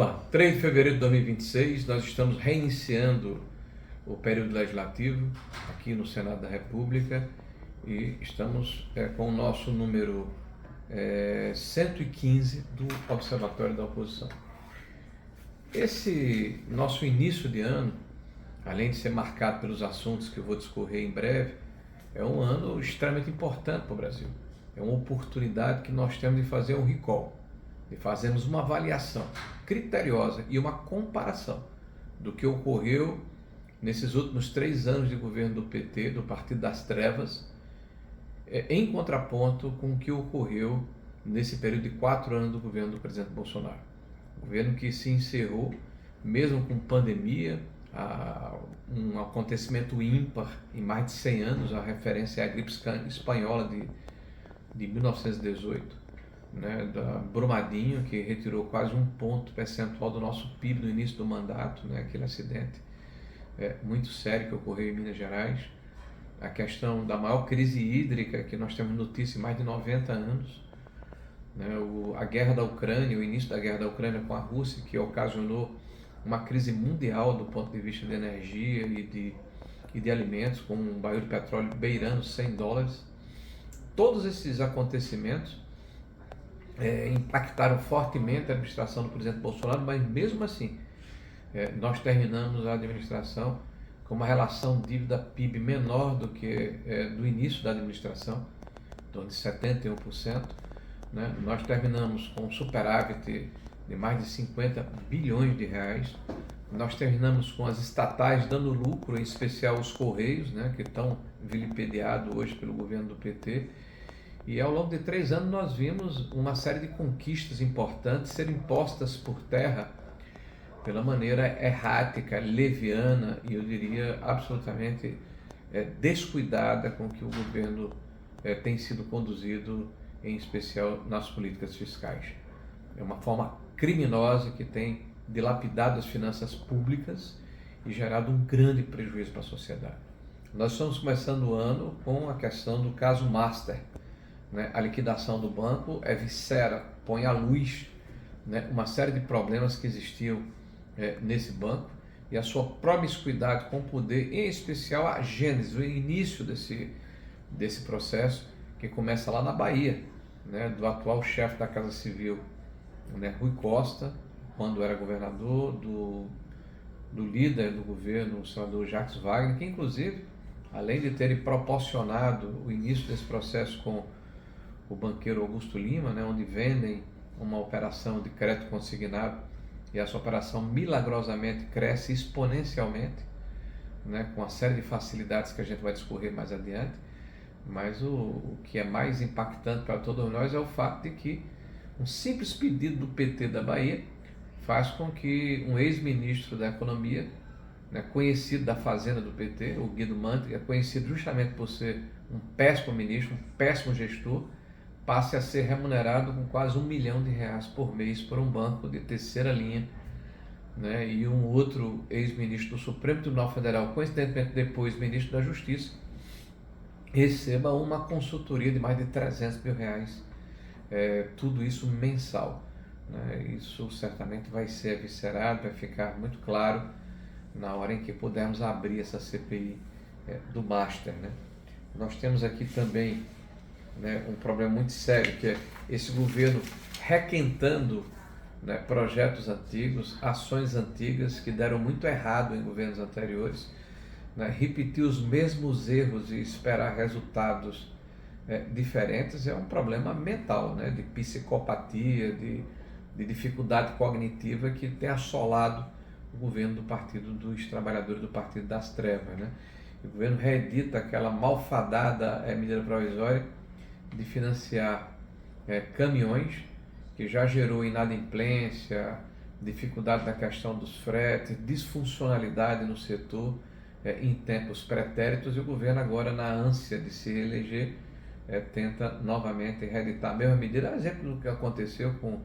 Vamos lá, 3 de fevereiro de 2026, nós estamos reiniciando o período legislativo aqui no Senado da República e estamos com o nosso número 115 do Observatório da Oposição. Esse nosso início de ano, além de ser marcado pelos assuntos que eu vou discorrer em breve, é um ano extremamente importante para o Brasil. É uma oportunidade que nós temos de fazer um recall, de fazermos uma avaliação criteriosa e uma comparação do que ocorreu nesses últimos 3 anos de governo do PT, do Partido das Trevas, em contraponto com o que ocorreu nesse período de 4 anos do governo do presidente Bolsonaro. Um governo que se encerrou, mesmo com pandemia, um acontecimento ímpar em mais de 100 anos, a referência é a gripe espanhola de 1918, né, da Brumadinho, que retirou quase 1 ponto percentual do nosso PIB no início do mandato, né, aquele acidente muito sério que ocorreu em Minas Gerais, a questão da maior crise hídrica que nós temos notícia em mais de 90 anos, né, a guerra da Ucrânia, o início da guerra da Ucrânia com a Rússia, que ocasionou uma crise mundial do ponto de vista de energia e de alimentos, com um barril de petróleo beirando $100. Todos esses acontecimentos impactaram fortemente a administração do presidente Bolsonaro, mas mesmo assim nós terminamos a administração com uma relação dívida-PIB menor do que do início da administração, em torno de 71%. Né? Nós terminamos com um superávit de mais de 50 bilhões de reais. Nós terminamos com as estatais dando lucro, em especial os Correios, né, que estão vilipendiados hoje pelo governo do PT. E ao longo de 3 anos nós vimos uma série de conquistas importantes serem postas por terra pela maneira errática, leviana e eu diria absolutamente descuidada com que o governo tem sido conduzido, em especial nas políticas fiscais. É uma forma criminosa que tem dilapidado as finanças públicas e gerado um grande prejuízo para a sociedade. Nós estamos começando o ano com a questão do caso Master. Né? A liquidação do banco viscera, põe à luz, né, uma série de problemas que existiam nesse banco e a sua promiscuidade com o poder, em especial a gênese, o início desse processo que começa lá na Bahia, né, do atual chefe da Casa Civil, né, Rui Costa, quando era governador, do líder do governo, o senador Jacques Wagner, que inclusive, além de terem proporcionado o início desse processo com o banqueiro Augusto Lima, né, onde vendem uma operação de crédito consignado e essa operação milagrosamente cresce exponencialmente, né, com uma série de facilidades que a gente vai discorrer mais adiante, mas o que é mais impactante para todos nós é o fato de que um simples pedido do PT da Bahia faz com que um ex-ministro da Economia, né, conhecido da Fazenda do PT, o Guido Mantega, conhecido justamente por ser um péssimo ministro, um péssimo gestor, passe a ser remunerado com quase R$1 milhão por mês por um banco de terceira linha, né, e um outro ex-ministro do Supremo Tribunal Federal, coincidentemente depois ministro da Justiça, receba uma consultoria de mais de R$300 mil, tudo isso mensal. Né? Isso certamente vai ser eviscerado, vai ficar muito claro na hora em que pudermos abrir essa CPI do Master. Né? Nós temos aqui também, né, um problema muito sério, que é esse governo requentando, né, projetos antigos, ações antigas que deram muito errado em governos anteriores, né, repetir os mesmos erros e esperar resultados diferentes é um problema mental, né, de psicopatia, de dificuldade cognitiva que tem assolado o governo do Partido dos Trabalhadores, do Partido das Trevas. Né? O governo reedita aquela malfadada medida provisória de financiar caminhões, que já gerou inadimplência, dificuldade na questão dos fretes, disfuncionalidade no setor em tempos pretéritos, e o governo agora, na ânsia de se reeleger, tenta novamente reeditar a mesma medida, exemplo do que aconteceu com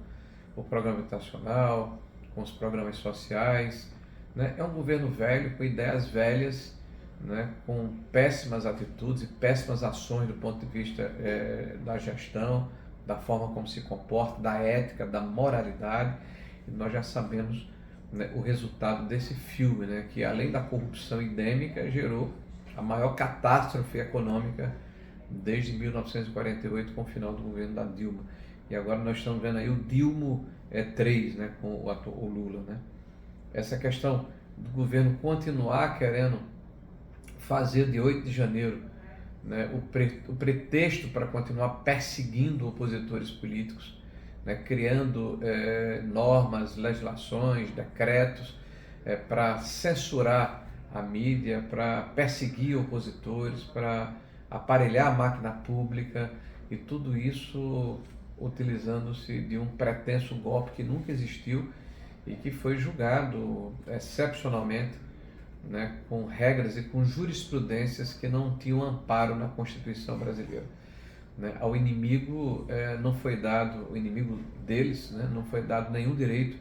o programa habitacional, com os programas sociais. Né? É um governo velho, com ideias velhas, né, com péssimas atitudes e péssimas ações do ponto de vista da gestão, da forma como se comporta, da ética, da moralidade, e nós já sabemos, né, o resultado desse filme, né, que além da corrupção endêmica, gerou a maior catástrofe econômica desde 1948, com o final do governo da Dilma. E agora nós estamos vendo aí o Dilma 3, né, com o Lula. Né? Essa questão do governo continuar querendo fazer de 8 de janeiro, né, o pretexto para continuar perseguindo opositores políticos, né, criando normas, legislações, decretos para censurar a mídia, para perseguir opositores, para aparelhar a máquina pública, e tudo isso utilizando-se de um pretenso golpe que nunca existiu e que foi julgado excepcionalmente, né, com regras e com jurisprudências que não tinham amparo na Constituição brasileira. Né? Ao inimigo não foi dado, o inimigo deles, né, não foi dado nenhum direito,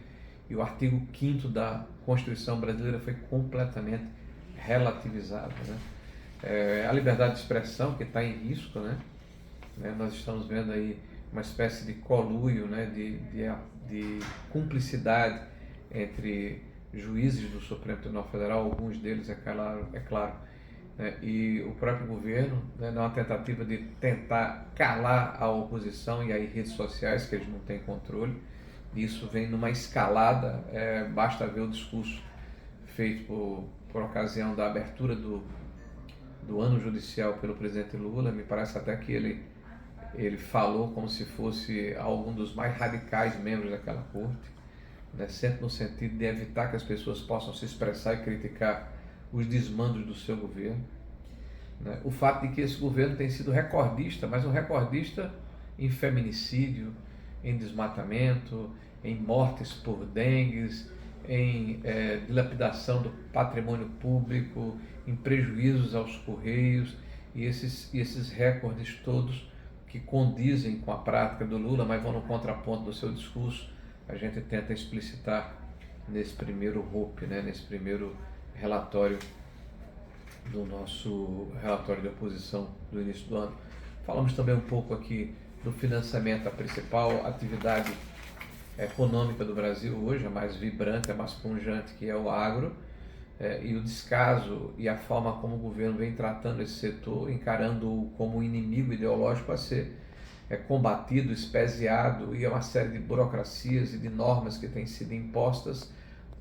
e o artigo 5º da Constituição brasileira foi completamente relativizado. Né? A liberdade de expressão que está em risco, né? Nós estamos vendo aí uma espécie de conluio, né, de cumplicidade entre juízes do Supremo Tribunal Federal, alguns deles, é claro, né, e o próprio governo, né, numa tentativa de tentar calar a oposição, e aí redes sociais que eles não têm controle. Isso vem numa escalada, basta ver o discurso feito por ocasião da abertura do ano judicial pelo presidente Lula. Me parece até que ele falou como se fosse algum dos mais radicais membros daquela corte, né, sempre no sentido de evitar que as pessoas possam se expressar e criticar os desmandos do seu governo. Né? O fato de que esse governo tem sido recordista, mas um recordista em feminicídio, em desmatamento, em mortes por dengues, em dilapidação do patrimônio público, em prejuízos aos Correios, e esses recordes todos que condizem com a prática do Lula, mas vão no contraponto do seu discurso, a gente tenta explicitar nesse primeiro ROP, né, nesse primeiro relatório do nosso relatório de oposição do início do ano. Falamos também um pouco aqui do financiamento, a principal atividade econômica do Brasil hoje, a mais vibrante, a mais pungente, que é o agro, e o descaso e a forma como o governo vem tratando esse setor, encarando-o como um inimigo ideológico a ser combatido, espeziado, e uma série de burocracias e de normas que têm sido impostas,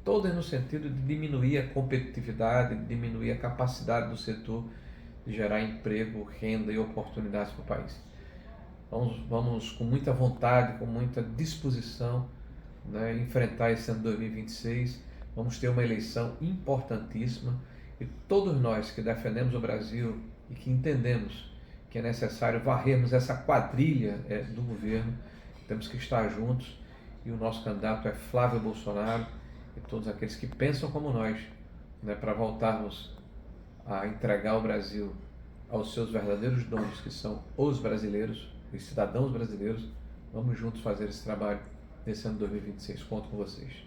todas no sentido de diminuir a competitividade, de diminuir a capacidade do setor de gerar emprego, renda e oportunidades para o país. Vamos com muita vontade, com muita disposição, né, enfrentar esse ano 2026. Vamos ter uma eleição importantíssima, e todos nós que defendemos o Brasil e que entendemos que é necessário varrermos essa quadrilha do governo, temos que estar juntos, e o nosso candidato é Flávio Bolsonaro, e todos aqueles que pensam como nós, né, para voltarmos a entregar o Brasil aos seus verdadeiros donos, que são os brasileiros, os cidadãos brasileiros. Vamos juntos fazer esse trabalho nesse ano 2026. Conto com vocês.